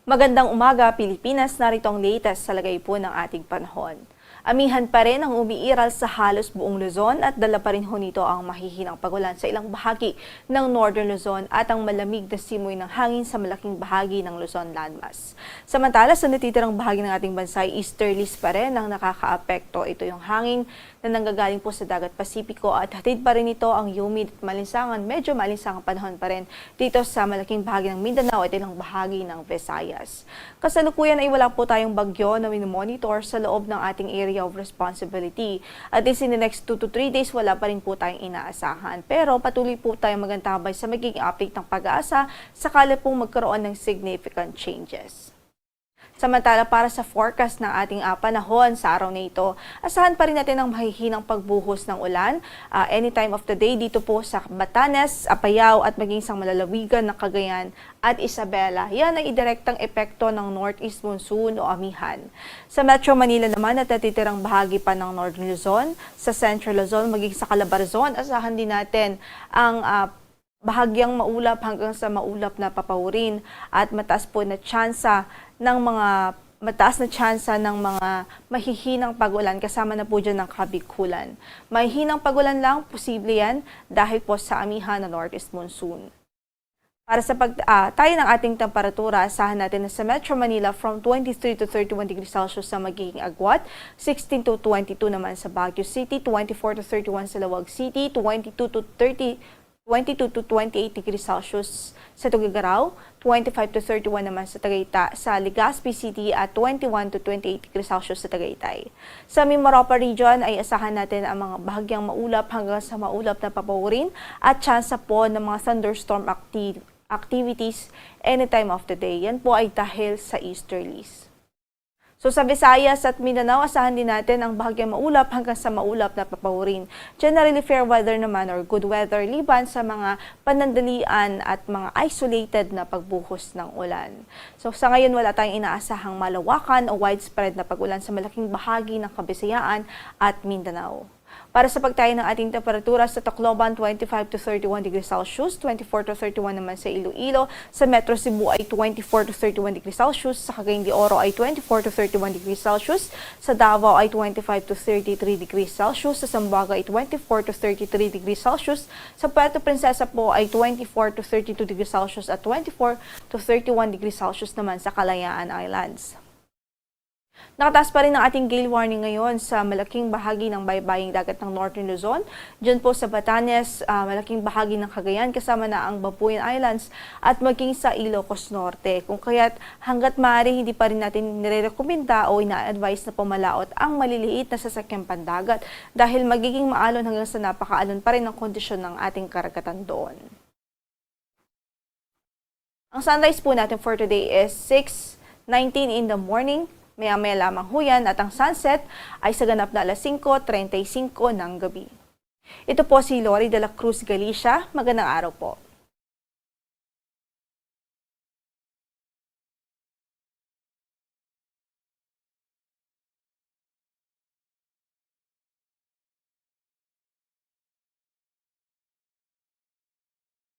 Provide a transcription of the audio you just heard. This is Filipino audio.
Magandang umaga, Pilipinas. Narito ang latest sa lagay po ng ating panahon. Amihan pa rin ang umiiral sa halos buong Luzon at dala pa rin ho nito ang mahihinang pagulan sa ilang bahagi ng Northern Luzon at ang malamig na simoy ng hangin sa malaking bahagi ng Luzon landmass. Samantala, sa natitirang bahagi ng ating bansa ay easterlies pa rin ang nakakaapekto. Ito yung hangin na nanggagaling po sa dagat Pasipiko at hatid pa rin ito ang humid at malinsangan, medyo malinsangang panahon pa rin dito sa malaking bahagi ng Mindanao at ilang bahagi ng Visayas. Kasalukuyan ay wala po tayong bagyo na minomonitor sa loob ng ating area of responsibility. At least in the next 2 to 3 days, wala pa rin po tayong inaasahan. Pero patuloy po tayong magantabay sa magiging update ng pag-aasa sakali pong magkaroon ng significant changes. Samantala, para sa forecast ng ating panahon sa araw na ito, asahan pa rin natin ang mahihinang pagbuhos ng ulan any time of the day dito po sa Batanes, Apayao at maging sa malalawigan ng Cagayan at Isabela. Yan ay idirektang epekto ng northeast monsoon o amihan. Sa Metro Manila naman at natitirang bahagi pa ng Northern Luzon, sa Central Luzon, maging sa Calabarzon, asahan din natin ang bahagyang maulap hanggang sa maulap na papawirin at mataas na tsansa ng mga mahihinang pag-ulan kasama na po dyan ng kabikulan. Mahihinang pag-ulan lang, posible yan dahil po sa amihan na northeast monsoon. Para sa tayo ng ating temperatura, asahan natin na sa Metro Manila from 23 to 31 degrees Celsius sa magiging Agwat, 16 to 22 naman sa Baguio City, 24 to 31 sa Lawag City, 22 to 28 degrees Celsius sa Tuguegarao, 25 to 31 naman sa Legazpi City at 21 to 28 degrees Celsius sa Tagaytay. Sa Mimaropa region ay asahan natin ang mga bahagyang maulap hanggang sa maulap na papawirin at tsansa po ng mga thunderstorm activities anytime of the day. Yan po ay dahil sa easterlies. So sa Visayas at Mindanao, asahan din natin ang bahagyang maulap hanggang sa maulap na papawirin. Generally fair weather naman or good weather liban sa mga panandalian at mga isolated na pagbuhos ng ulan. So sa ngayon wala tayong inaasahang malawakan o widespread na pag-ulan sa malaking bahagi ng Kabisayaan at Mindanao. Para sa pagtayo ng ating temperatura sa Tacloban, 25 to 31 degrees Celsius, 24 to 31 naman sa Iloilo, sa Metro Cebu ay 24 to 31 degrees Celsius, sa Cagayan de Oro ay 24 to 31 degrees Celsius, sa Davao ay 25 to 33 degrees Celsius, sa Zamboanga ay 24 to 33 degrees Celsius, sa Puerto Princesa po ay 24 to 32 degrees Celsius at 24 to 31 degrees Celsius naman sa Kalayaan Islands. Nakataas pa rin ang ating gale warning ngayon sa malaking bahagi ng baybaying dagat ng Northern Luzon. Diyan po sa Batanes, malaking bahagi ng Cagayan kasama na ang Babuyan Islands at maging sa Ilocos Norte. Kung kaya't hanggat maaari hindi pa rin natin nire-rekomenda o ina-advise na pumalaot ang maliliit na sasakyang pandagat dahil magiging maalon hanggang sa napakaalon pa rin ang kondisyon ng ating karagatan doon. Ang sunrise po natin for today is 6:19 in the morning. Maya-maya lamang ho yan at ang sunset ay sa ganap na alas 5:35 ng gabi. Ito po si Lori de la Cruz Galicia. Magandang araw po.